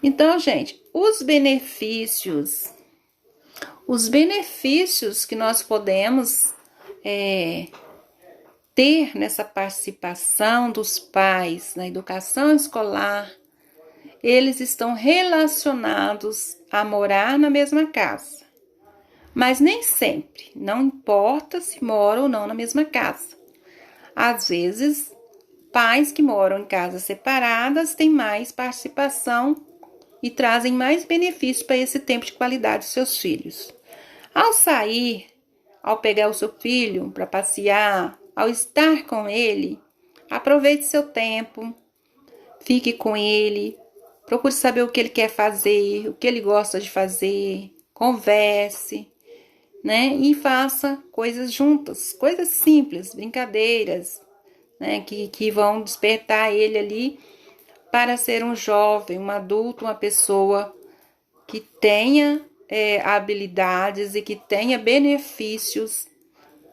Então, gente, os benefícios que nós podemos ter nessa participação dos pais na educação escolar, eles estão relacionados a morar na mesma casa. Mas nem sempre, não importa se moram ou não na mesma casa. Às vezes, pais que moram em casas separadas têm mais participação e trazem mais benefícios para esse tempo de qualidade dos seus filhos. Ao sair, ao pegar o seu filho para passear, ao estar com ele, aproveite seu tempo, fique com ele, procure saber o que ele quer fazer, o que ele gosta de fazer, converse, né? E faça coisas juntas, coisas simples, brincadeiras, né? Que vão despertar ele ali para ser um jovem, um adulto, uma pessoa que tenha habilidades e que tenha benefícios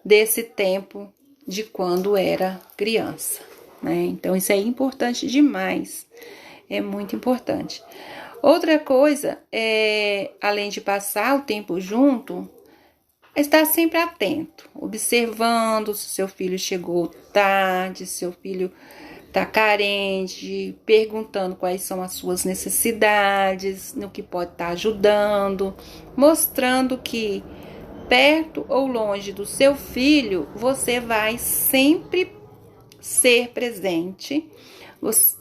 desse tempo de quando era criança, né? Então, isso é importante demais, é muito importante. Outra coisa, além de passar o tempo junto, é estar sempre atento, observando se seu filho chegou tarde, se seu filho está carente, perguntando quais são as suas necessidades, no que pode estar ajudando, mostrando que perto ou longe do seu filho, você vai sempre ser presente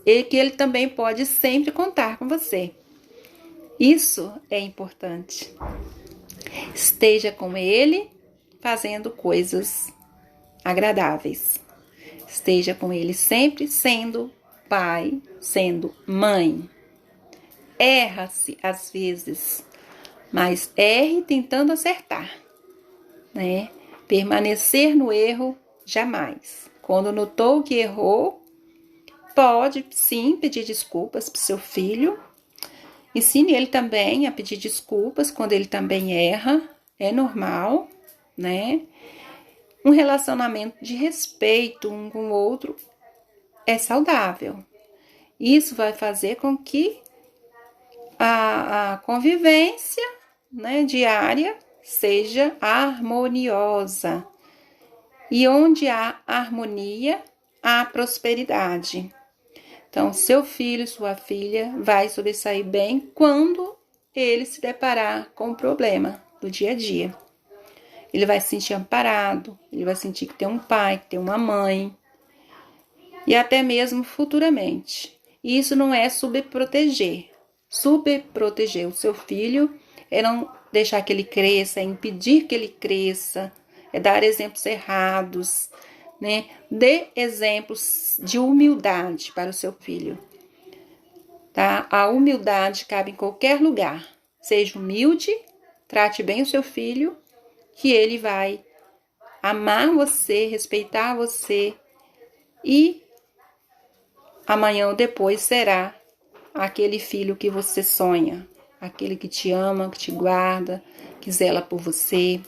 e que ele também pode sempre contar com você. Isso é importante. Esteja com ele fazendo coisas agradáveis. Esteja com ele sempre sendo pai, sendo mãe. Erra-se às vezes, mas erre tentando acertar, né? Permanecer no erro jamais. Quando notou que errou, pode sim pedir desculpas para o seu filho. Ensine ele também a pedir desculpas quando ele também erra. É normal, né? Um relacionamento de respeito um com o outro é saudável. Isso vai fazer com que a convivência, né, diária seja harmoniosa. E onde há harmonia, há prosperidade. Então, seu filho, sua filha vai sobressair bem quando ele se deparar com o problema do dia a dia. Ele vai se sentir amparado, ele vai sentir que tem um pai, que tem uma mãe, e até mesmo futuramente. E isso não é subproteger. Subproteger o seu filho é não deixar que ele cresça, é impedir que ele cresça, é dar exemplos errados, né? Dê exemplos de humildade para o seu filho, tá? A humildade cabe em qualquer lugar. Seja humilde, trate bem o seu filho, que ele vai amar você, respeitar você e amanhã ou depois será aquele filho que você sonha, aquele que te ama, que te guarda, que zela por você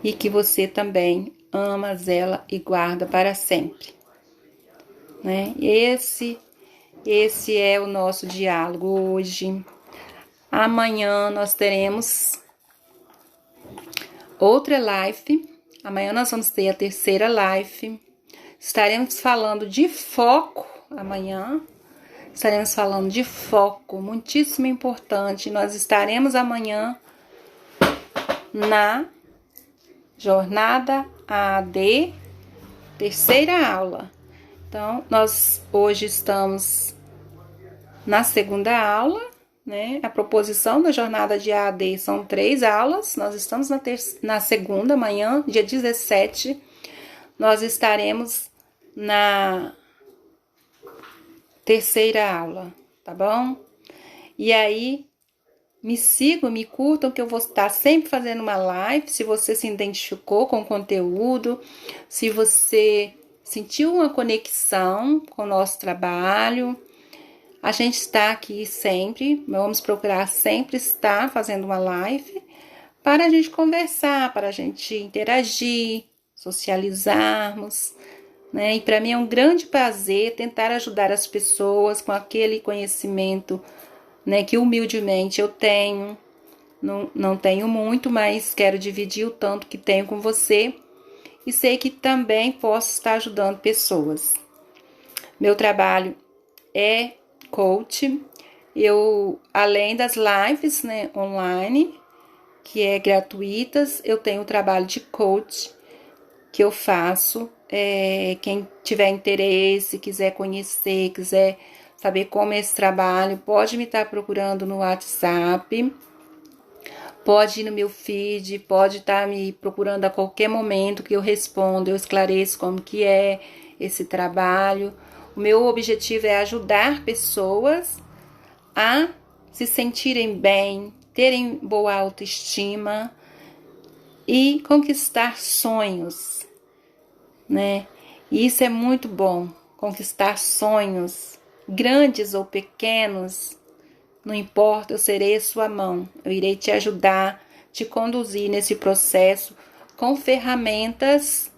e que você também ama, zela e guarda para sempre, né? Esse é o nosso diálogo hoje. Amanhã nós teremos outra live. Amanhã nós vamos ter a terceira live. Estaremos falando de foco amanhã. Estaremos falando de foco, muitíssimo importante. Nós estaremos amanhã na jornada AD, terceira aula. Então, nós hoje estamos na segunda aula, né? A proposição da jornada de AD são 3 aulas. Nós estamos na segunda, amanhã, dia 17. Nós estaremos na terceira aula, tá bom? E aí, me sigam, me curtam, que eu vou estar sempre fazendo uma live. Se você se identificou com o conteúdo, se você sentiu uma conexão com o nosso trabalho, a gente está aqui sempre, vamos procurar sempre estar fazendo uma live para a gente conversar, para a gente interagir, socializarmos, né? E para mim é um grande prazer tentar ajudar as pessoas com aquele conhecimento, né, que humildemente eu tenho. Não tenho muito, mas quero dividir o tanto que tenho com você e sei que também posso estar ajudando pessoas. Meu trabalho é coach. Eu, além das lives, né, online, que é gratuitas, eu tenho o trabalho de coach que eu faço. Quem tiver interesse, quiser conhecer, quiser saber como é esse trabalho, pode me estar procurando no WhatsApp pode ir no meu feed, pode estar me procurando a qualquer momento que eu respondo, eu esclareço como que é esse trabalho. O meu objetivo é ajudar pessoas a se sentirem bem, terem boa autoestima e conquistar sonhos, né? E isso é muito bom, conquistar sonhos, grandes ou pequenos, não importa, eu serei a sua mão, eu irei te ajudar, te conduzir nesse processo com ferramentas,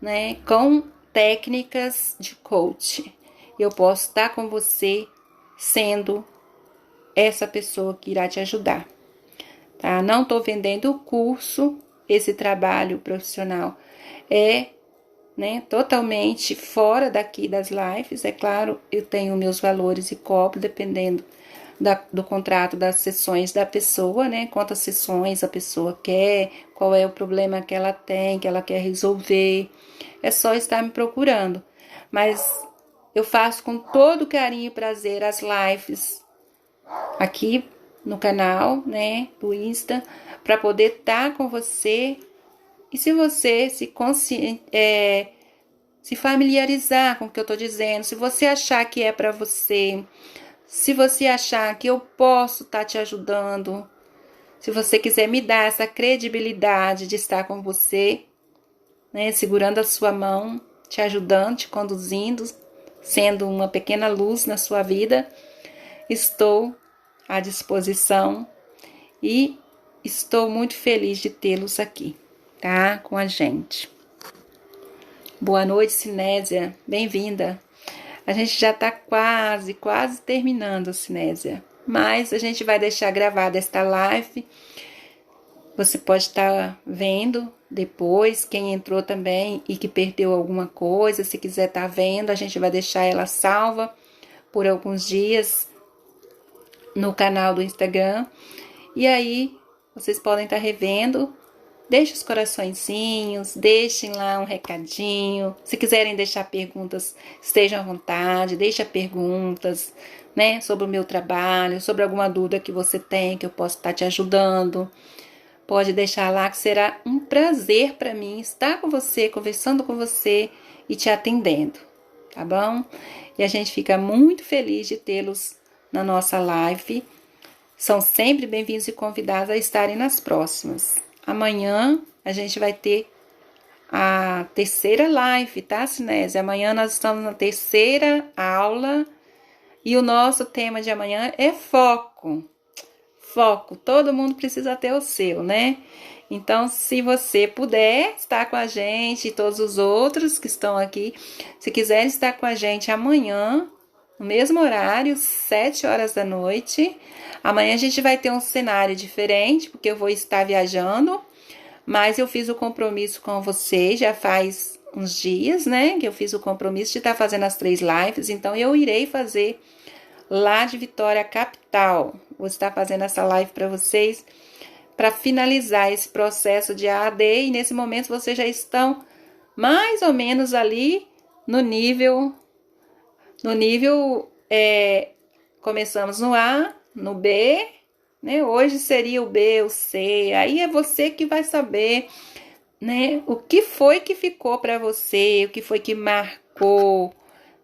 né, com técnicas de coach. Eu posso estar com você sendo essa pessoa que irá te ajudar, tá? Não estou vendendo o curso, esse trabalho profissional é, né, totalmente fora daqui das lives. É claro, eu tenho meus valores e cobro dependendo do contrato, das sessões da pessoa, né? Quantas sessões a pessoa quer, qual é o problema que ela tem, que ela quer resolver. É só estar me procurando. Mas eu faço com todo carinho e prazer as lives aqui no canal, né? Do Insta, para poder estar com você. E se você se familiarizar com o que eu estou dizendo, se você achar que é para você, se você achar que eu posso estar te ajudando, se você quiser me dar essa credibilidade de estar com você, né, segurando a sua mão, te ajudando, te conduzindo, sendo uma pequena luz na sua vida, estou à disposição e estou muito feliz de tê-los aqui, tá? Com a gente. Boa noite, Sinésia. Bem-vinda. A gente já está quase terminando, Sinésia. Mas a gente vai deixar gravada esta live. Você pode estar vendo depois, quem entrou também e que perdeu alguma coisa, se quiser estar vendo, a gente vai deixar ela salva por alguns dias no canal do Instagram. E aí, vocês podem estar revendo. Deixe os coraçõezinhos, deixem lá um recadinho. Se quiserem deixar perguntas, estejam à vontade, deixa perguntas, né, sobre o meu trabalho, sobre alguma dúvida que você tem, que eu posso estar te ajudando. Pode deixar lá que será um prazer para mim estar com você, conversando com você e te atendendo, tá bom? E a gente fica muito feliz de tê-los na nossa live. São sempre bem-vindos e convidados a estarem nas próximas. Amanhã a gente vai ter a terceira live, tá, Sinésia? Amanhã nós estamos na terceira aula e o nosso tema de amanhã é foco. Foco, todo mundo precisa ter o seu, né? Então, se você puder estar com a gente e todos os outros que estão aqui, se quiserem estar com a gente amanhã, no mesmo horário, 7 horas da noite. Amanhã a gente vai ter um cenário diferente, porque eu vou estar viajando, mas eu fiz o compromisso com vocês, já faz uns dias, né, que eu fiz o compromisso de estar fazendo as 3 lives, então eu irei fazer lá de Vitória, capital. Vou estar fazendo essa live para vocês, para finalizar esse processo de AAD, e nesse momento vocês já estão mais ou menos ali no nível, começamos no A, no B, né? Hoje seria o B, o C. Aí é você que vai saber, né? O que foi que ficou para você, o que foi que marcou,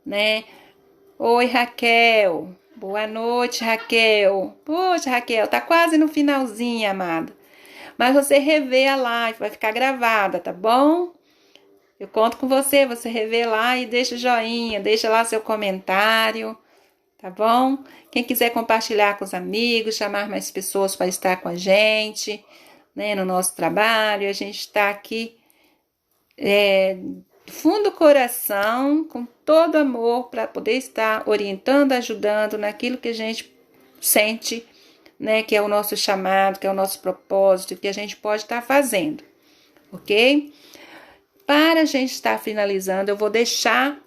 né? Oi, Raquel. Boa noite, Raquel. Poxa, Raquel, tá quase no finalzinho, amada. Mas você revê a live, vai ficar gravada, tá bom? Eu conto com você, você revê lá e deixa o joinha, deixa lá seu comentário, tá bom? Quem quiser compartilhar com os amigos, chamar mais pessoas para estar com a gente, né, no nosso trabalho, a gente está aqui fundo do coração, com todo amor, para poder estar orientando, ajudando naquilo que a gente sente, né, que é o nosso chamado, que é o nosso propósito, que a gente pode estar fazendo, ok? Para a gente estar finalizando, eu vou deixar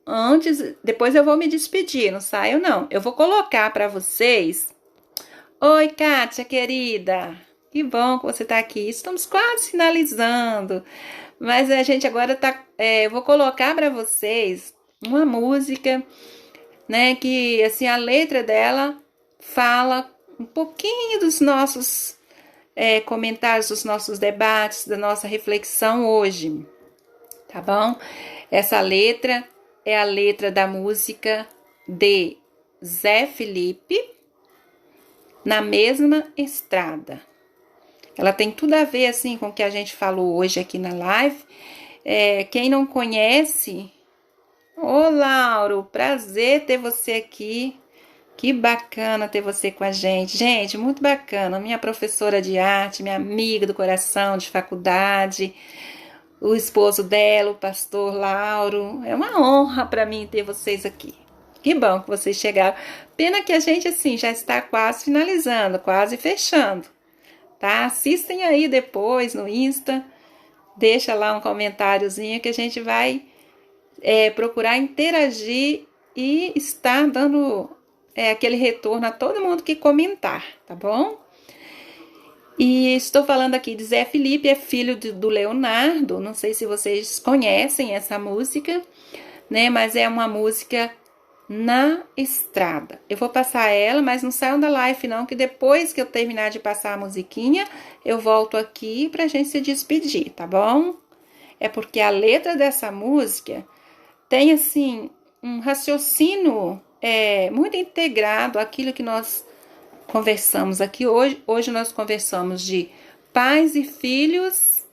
antes, depois eu vou me despedir, não saio não. Eu vou colocar para vocês. Oi, Kátia, querida. Que bom que você está aqui. Estamos quase finalizando. Mas a gente agora tá. Eu vou colocar para vocês uma música, né? Que assim a letra dela fala um pouquinho dos nossos comentários dos nossos debates, da nossa reflexão hoje, tá bom? Essa letra é a letra da música de Zé Felipe, Na Mesma Estrada. Ela tem tudo a ver assim com o que a gente falou hoje aqui na live. Quem não conhece, ô Lauro, prazer ter você aqui. Que bacana ter você com a gente. Gente, muito bacana. Minha professora de arte, minha amiga do coração de faculdade, o esposo dela, o pastor Lauro. É uma honra para mim ter vocês aqui. Que bom que vocês chegaram. Pena que a gente, assim, já está quase finalizando, quase fechando, tá? Assistem aí depois no Insta. Deixa lá um comentáriozinho que a gente vai procurar interagir e estar dando aquele retorno a todo mundo que comentar, tá bom? E estou falando aqui de Zé Felipe, é filho do Leonardo. Não sei se vocês conhecem essa música, né? Mas é uma música Na Estrada. Eu vou passar ela, mas não saiam da live não, que depois que eu terminar de passar a musiquinha, eu volto aqui pra gente se despedir, tá bom? É porque a letra dessa música tem, assim, um raciocínio muito integrado àquilo que nós conversamos aqui hoje. Hoje nós conversamos de pais e filhos,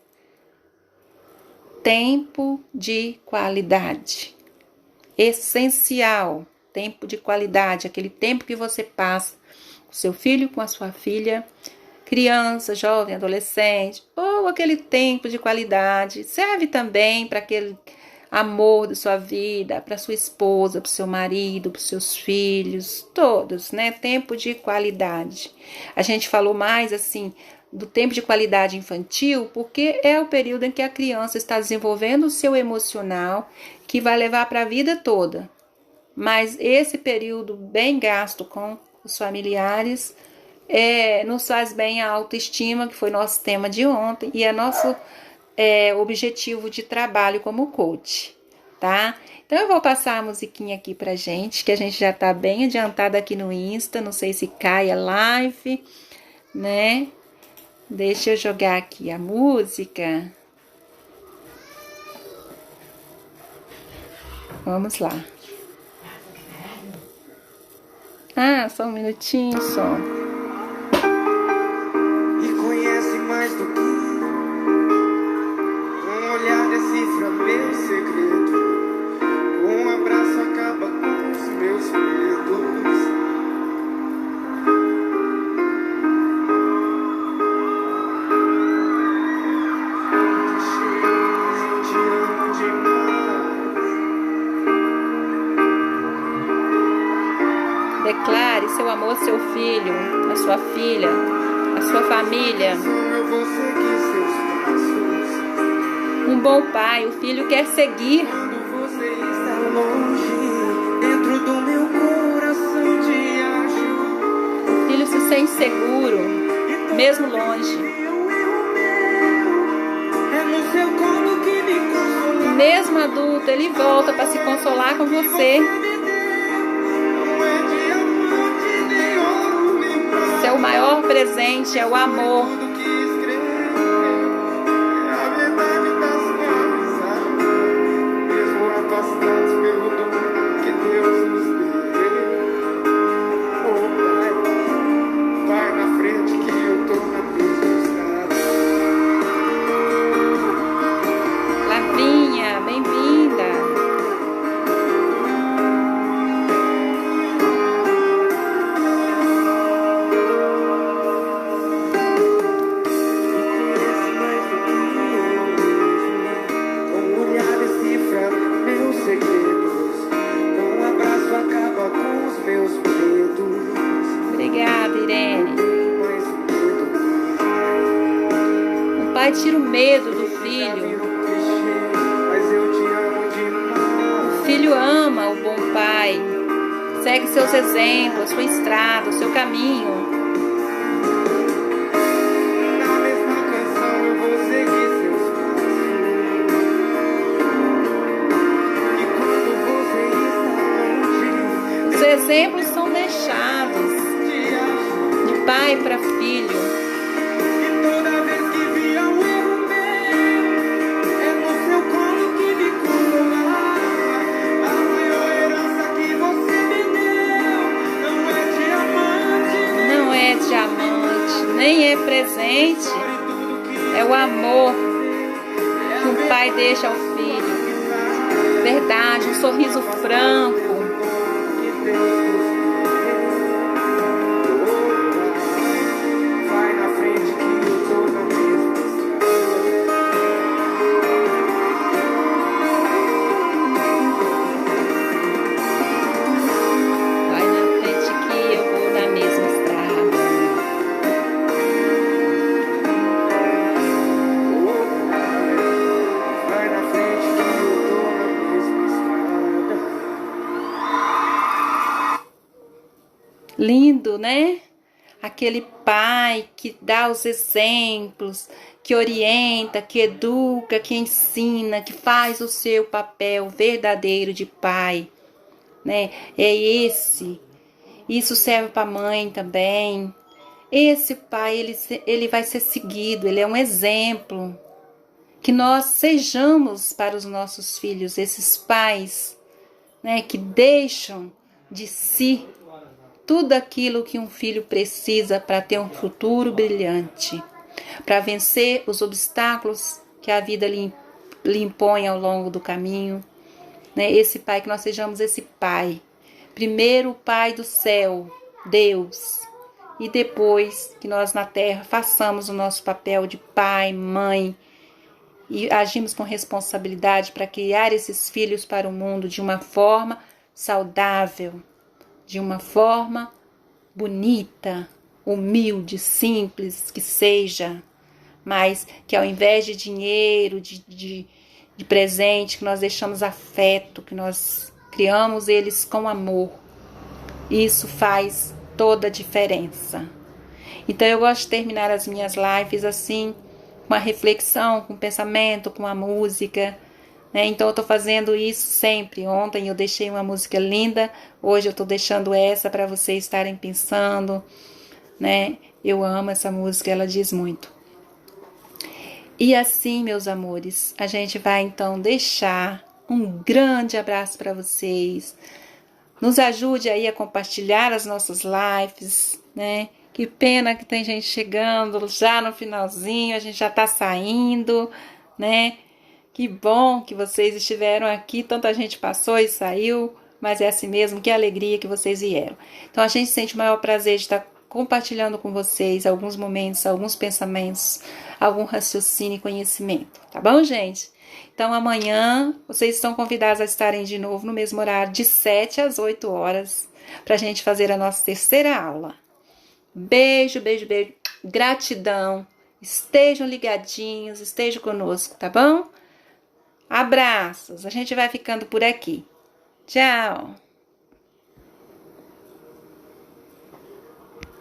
tempo de qualidade. Essencial, tempo de qualidade, aquele tempo que você passa com seu filho, com a sua filha, criança, jovem, adolescente, ou aquele tempo de qualidade. Serve também para aquele amor da sua vida, para sua esposa, para o seu marido, para os seus filhos, todos, né? Tempo de qualidade. A gente falou mais assim do tempo de qualidade infantil, porque é o período em que a criança está desenvolvendo o seu emocional, que vai levar para a vida toda. Mas esse período bem gasto com os familiares nos faz bem a autoestima, que foi nosso tema de ontem, e é nosso objetivo de trabalho como coach, tá? Então eu vou passar a musiquinha aqui pra gente, que a gente já tá bem adiantada aqui no Insta, não sei se cai a live, né? Deixa eu jogar aqui a música. Vamos lá. Só um minutinho, só. E conhece mais do que um olhar decifra meu segredo. Um abraço acaba com os meus medos. Eu te amo demais. Declare seu amor ao seu filho, à sua filha, à sua família. Eu vou seguir seus passos. Um bom pai, o filho quer seguir. Quando você está longe, dentro do meu coração te acho. O filho se sente seguro, mesmo longe. É no seu colo que me consola. Mesmo adulto, ele volta para se consolar com você. Seu maior presente é o amor. Lavrinha, bem-vinda. Obrigada, Irene. O pai tira o medo do filho. O filho ama o bom pai. Segue seus exemplos, a sua estrada, o seu caminho. Os exemplos são deixados de pai para filho. deixa ao filho. Verdade, um sorriso franco. Vai na frente que eu tô na mesma Vai na frente que eu vou na mesma estrada. Vai na frente que eu tô na mesma estrada. Lindo, né? Aquele pai que dá os exemplos, que orienta, que educa, que ensina, que faz o seu papel verdadeiro de pai, né? É esse. Isso serve para a mãe também. Esse pai, ele vai ser seguido, ele é um exemplo. Que nós sejamos para os nossos filhos esses pais, né, que deixam de si tudo aquilo que um filho precisa para ter um futuro brilhante, para vencer os obstáculos que a vida lhe impõe ao longo do caminho. Né? Esse pai, que nós sejamos esse pai. Primeiro o Pai do céu, Deus, e depois que nós na terra façamos o nosso papel de pai, mãe, e agimos com responsabilidade para criar esses filhos para o mundo de uma forma saudável, de uma forma bonita, humilde, simples que seja, mas que ao invés de dinheiro, de presente, que nós deixamos afeto, que nós criamos eles com amor. Isso faz toda a diferença. Então eu gosto de terminar as minhas lives assim, com a reflexão, com o pensamento, com a música, né? Então eu tô fazendo isso sempre. Ontem eu deixei uma música linda, hoje eu tô deixando essa para vocês estarem pensando, né? Eu amo essa música, ela diz muito. E assim, meus amores, a gente vai então deixar um grande abraço para vocês. Nos ajude aí a compartilhar as nossas lives, né? Que pena que tem gente chegando já no finalzinho, a gente já tá saindo, né? Que bom que vocês estiveram aqui, tanta gente passou e saiu, mas é assim mesmo, que alegria que vocês vieram. Então a gente sente o maior prazer de estar compartilhando com vocês alguns momentos, alguns pensamentos, algum raciocínio e conhecimento, tá bom, gente? Então amanhã vocês estão convidados a estarem de novo no mesmo horário, de 7 às 8 horas, para a gente fazer a nossa terceira aula. Beijo, beijo, beijo. Gratidão. Estejam ligadinhos, estejam conosco, tá bom? Abraços. A gente vai ficando por aqui. Tchau.